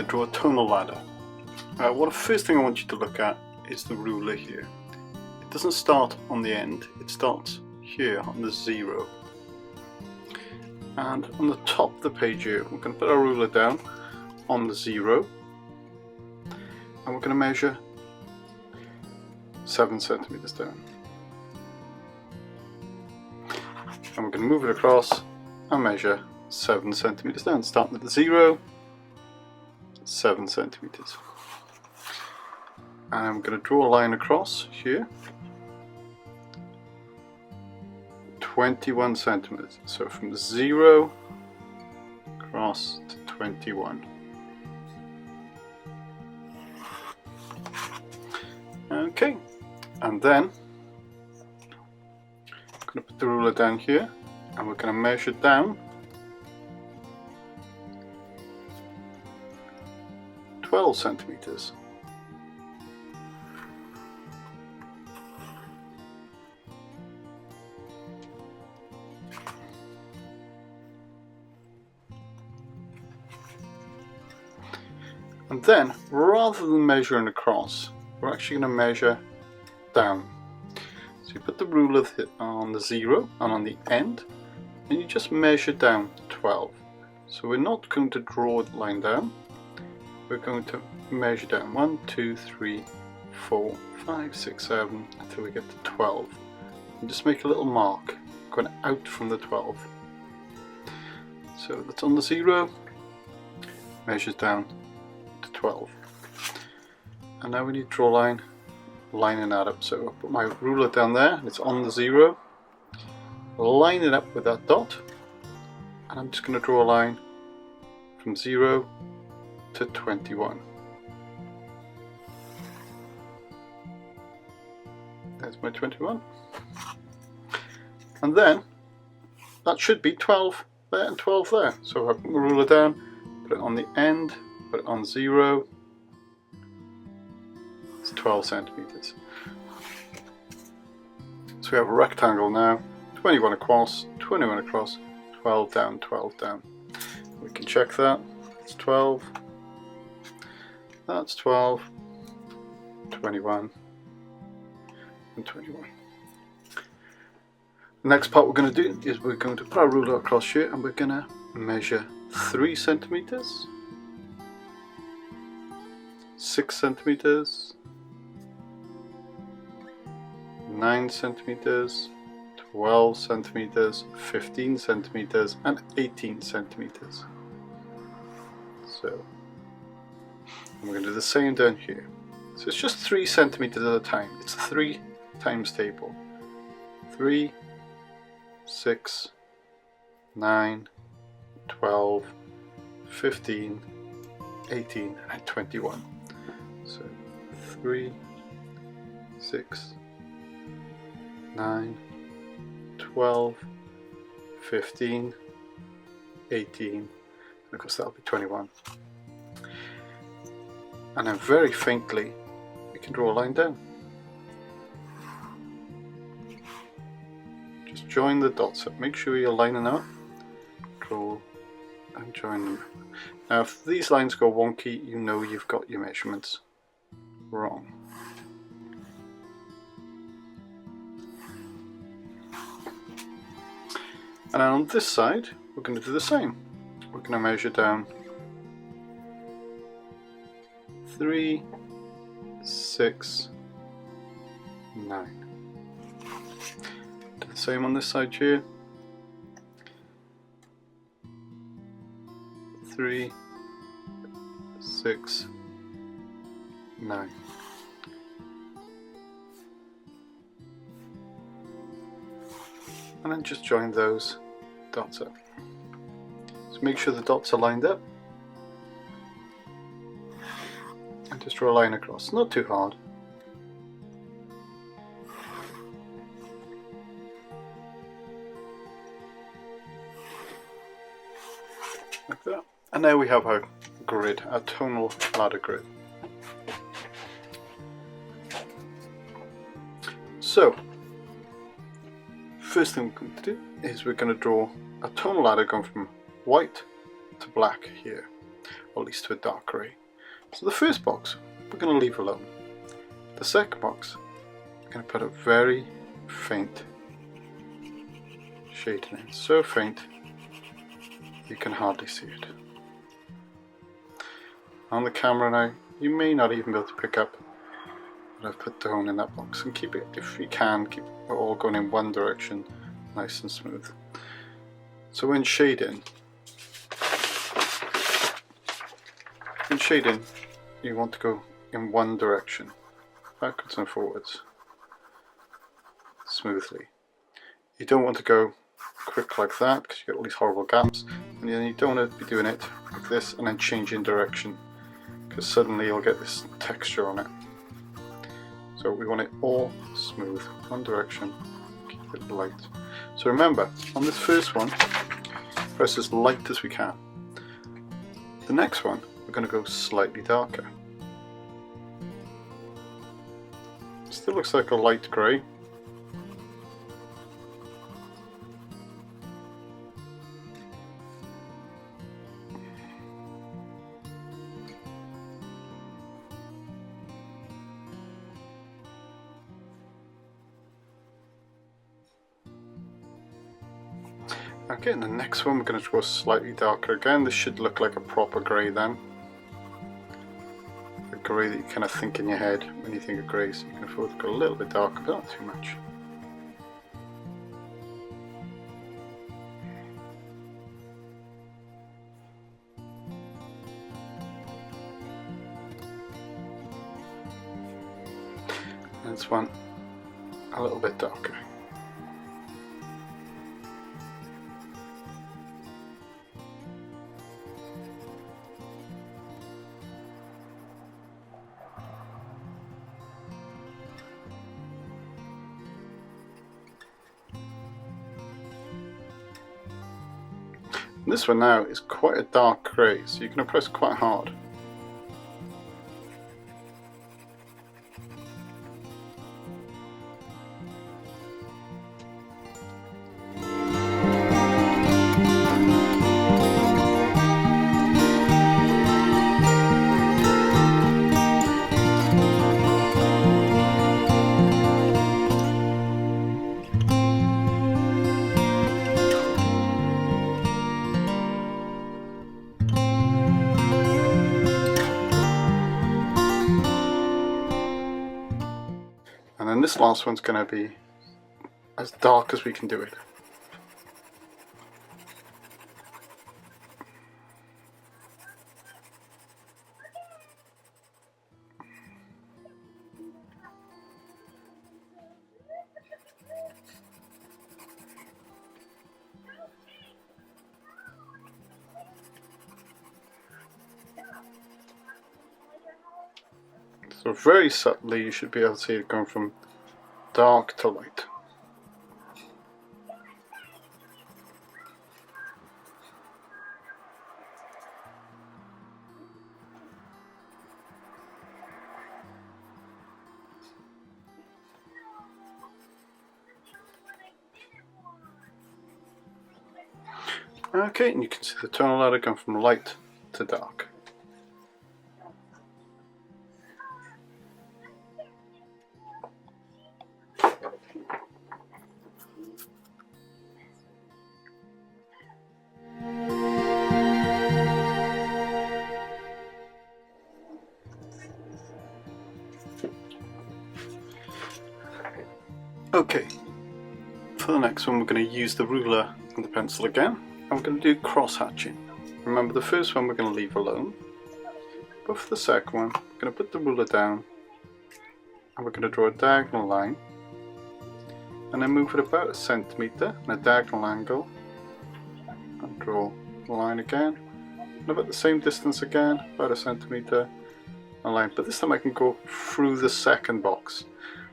draw a tonal ladder. Well, the first thing I want you to look at is the ruler here. It doesn't start on the end, it starts here on the 0. And on the top of the page here, we're going to put our ruler down on the 0, and we're going to measure 7 centimeters down. And we're going to move it across and measure 7 centimeters down, starting at the 0, 7 centimeters. And I'm going to draw a line across here, 21 centimeters. So from 0 across to 21. Okay, and then I'm going to put the ruler down here, and we're going to measure down 12 centimeters. And then, rather than measuring across, we're actually going to measure down. So you put the ruler on the 0 and on the end, and you just measure down 12. So we're not going to draw the line down, we're going to measure down 1, 2, 3, 4, 5, 6, 7 until we get to 12. And just make a little mark going out from the 12. So that's on the 0, measures down to 12. And now we need to draw a line lining that up. So I'll put my ruler down there, and it's on the 0, line it up with that dot, and I'm just going to draw a line from 0 to 21. There's my 21. And then that should be 12 there and 12 there. So I put my ruler down, put it on the end, put it on 0. It's 12 centimeters. So we have a rectangle now, 21 across, 21 across, 12 down, 12 down. We can check that. It's 12. That's 12, 21, and 21. The next part we're going to do is we're going to put our ruler across here, and we're going to measure 3 centimeters, 6 centimeters, 9 centimeters, 12 centimeters, 15 centimeters, and 18 centimeters. So we're going to do the same down here. So it's just 3 centimeters at a time. It's a 3 times table. 3, 6, 9, 12, 15, 18, and 21. So 3, 6, 9, 12, 15, 18, and of course that'll be 21. And then very faintly we can draw a line down. Just join the dots up, make sure you're lining up, draw and join them. Now if these lines go wonky, you know you've got your measurements wrong. And on this side, we're going to do the same. We're going to measure down 3, 6, 9. Do the same on this side here. 3, 6, 9. And then just join those dots up. So make sure the dots are lined up, and just draw a line across, not too hard. Like that. And now we have our grid, our tonal ladder grid. So first thing we're going to do is we're going to draw a tonal ladder going from white to black here. or at least to a dark grey. So the first box we're going to leave alone. The second box we're going to put a very faint shading in, so faint you can hardly see it. On the camera now you may not even be able to pick up what I've put down in that box, and keep it, if you can, keep it all going in one direction, nice and smooth. So when shading you want to go in one direction, backwards and forwards, smoothly. You don't want to go quick like that because you get all these horrible gaps, and then you don't want to be doing it like this and then changing direction, because suddenly you'll get this texture on it. So we want it all smooth, one direction, keep it light. So remember, on this first one, press as light as we can. The next one, we're going to go slightly darker. Still looks like a light grey. Okay, and the next one we're going to go slightly darker again. This should look like a proper grey then. A grey that you kind of think in your head when you think of grey, so you can afford to go a little bit darker, but not too much. And this one a little bit darker. This one now is quite a dark grey, so you're going to press quite hard. And then this last one's going to be as dark as we can do it. So very subtly you should be able to see it going from dark to light. Okay, and you can see the tonal ladder going from light to dark. Okay, for the next one we're going to use the ruler and the pencil again, and we're going to do cross hatching. Remember, the first one we're going to leave alone, but for the second one we're going to put the ruler down and we're going to draw a diagonal line and then move it about 1 centimetre in a diagonal angle and draw the line again, and about the same distance again, about 1 centimetre, a line, but this time I can go through the second box.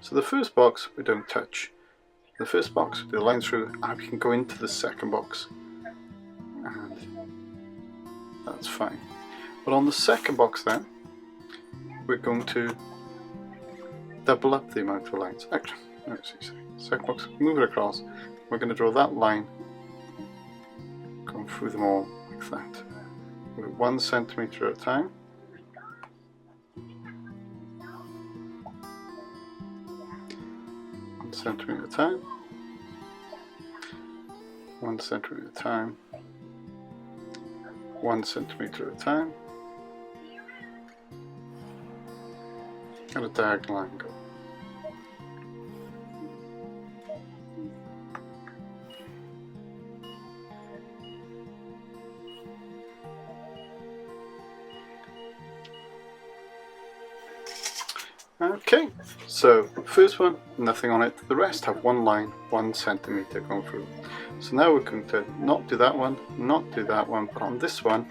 So the first box we don't touch. The first box we do a line through, and we can go into the second box, and that's fine. But on the second box then, we're going to double up the amount of lines. Actually, second box, move it across. We're going to draw that line going through them all like that. 1 centimeter at a time. Centimeter at a time, 1 centimeter at a time, 1 centimeter at a time, and a diagonal angle. Okay, so first one, nothing on it. The rest have one line, 1 centimeter going through. So now we're going to not do that one, not do that one, but on this one,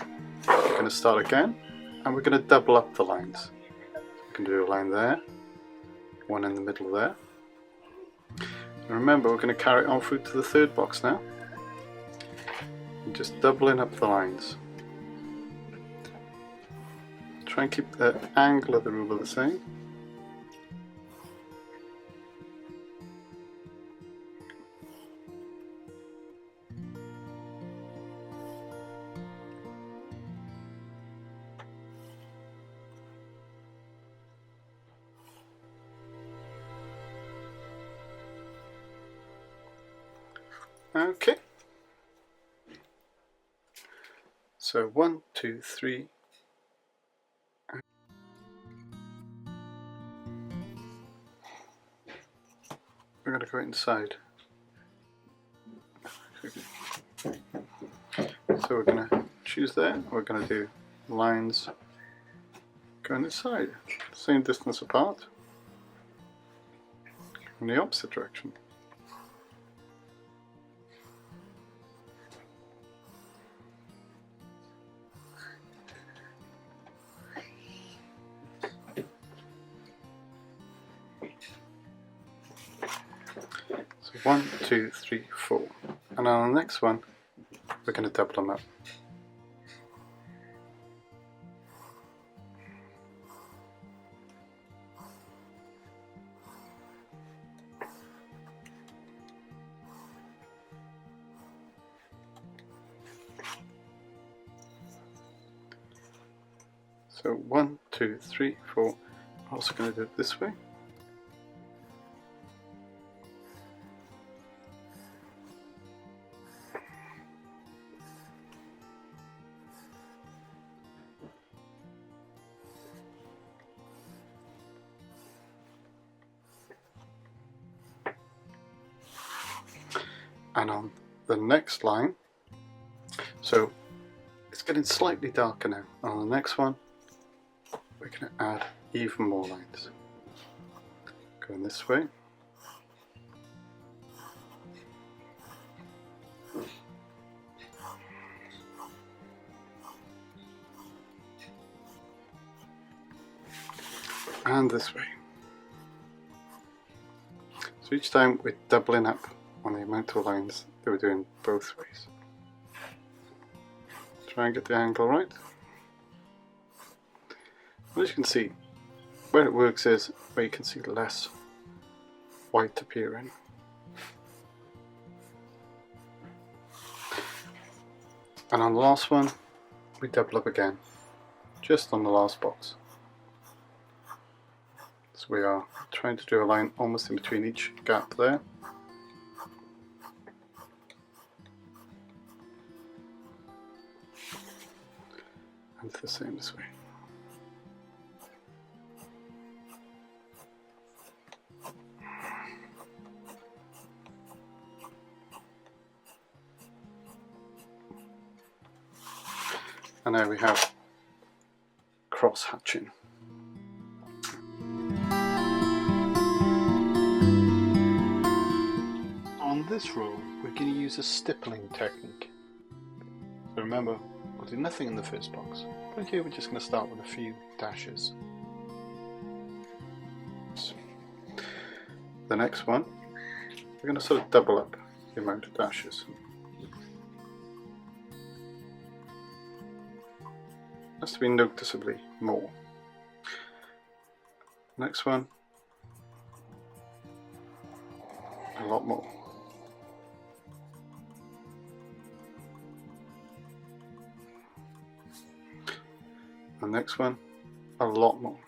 we're going to start again, and we're going to double up the lines. So we can do a line there, one in the middle there. And remember, we're going to carry it on through to the third box now. And just doubling up the lines. Try and keep the angle of the ruler the same. Okay, so 1, 2, 3. We're going to go inside. So we're going to choose there. We're going to do lines going inside, same distance apart, in the opposite direction. So 1, 2, 3, 4, and on the next one we're going to double them up. So 1, 2, 3, 4. I'm also going to do it this way. And on the next line, so it's getting slightly darker now. On the next one, we're going to add even more lines. Going this way. And this way. So each time we're doubling up on the amount of lines that we're doing both ways. Try and get the angle right. And as you can see, where it works is where you can see less white appearing. And on the last one, we double up again, just on the last box. So we are trying to do a line almost in between each gap there. And the same this way. And now we have cross hatching. On this row, we're going to use a stippling technique. So remember, we'll do nothing in the first box, but here we're just going to start with a few dashes. The next one, we're going to sort of double up the amount of dashes. Has to be noticeably more. Next one, a lot more. next one, a lot more.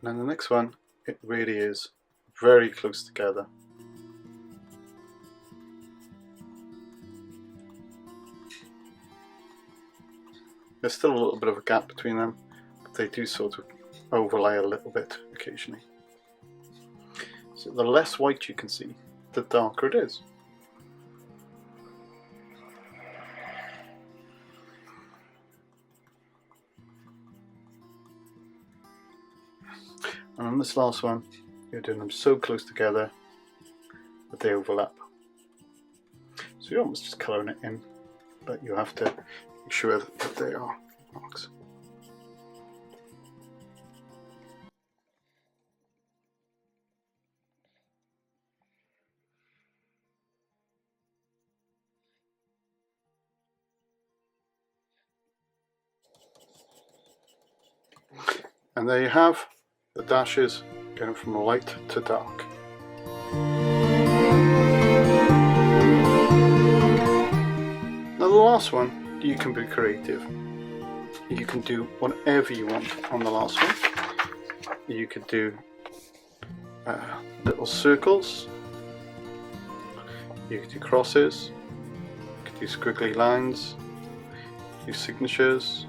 And then the next one, it really is very close together. There's still a little bit of a gap between them, but they do sort of overlay a little bit occasionally. So the less white you can see, the darker it is. And on this last one, you're doing them so close together that they overlap. So you're almost just colouring it in, but you have to make sure that they are marks. And there you have the dashes going from light to dark. Now the last one, you can be creative. You can do whatever you want on the last one. You could do little circles, you could do crosses, you could do squiggly lines, do signatures,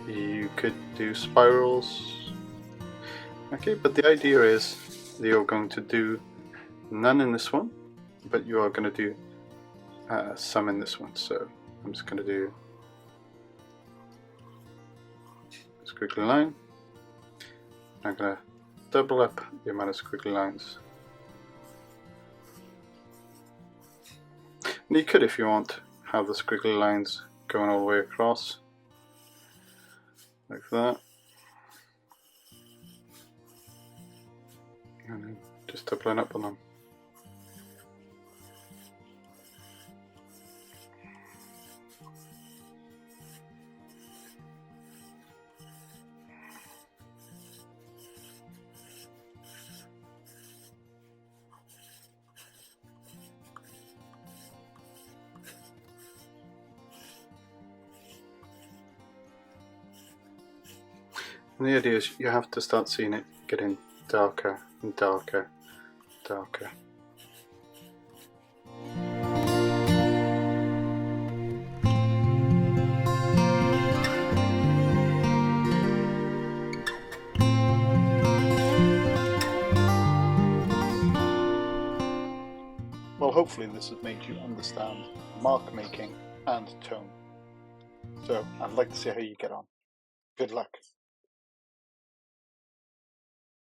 you could do spirals. Okay, but the idea is that you're going to do none in this one, but you are going to do some in this one. So I'm just going to do a squiggly line. I'm going to double up the amount of squiggly lines. And you could, if you want, have the squiggly lines going all the way across, like that. And then just doubling up on them. And the idea is you have to start seeing it getting darker and darker, darker. Well, hopefully this has made you understand mark making and tone. So I'd like to see how you get on. Good luck.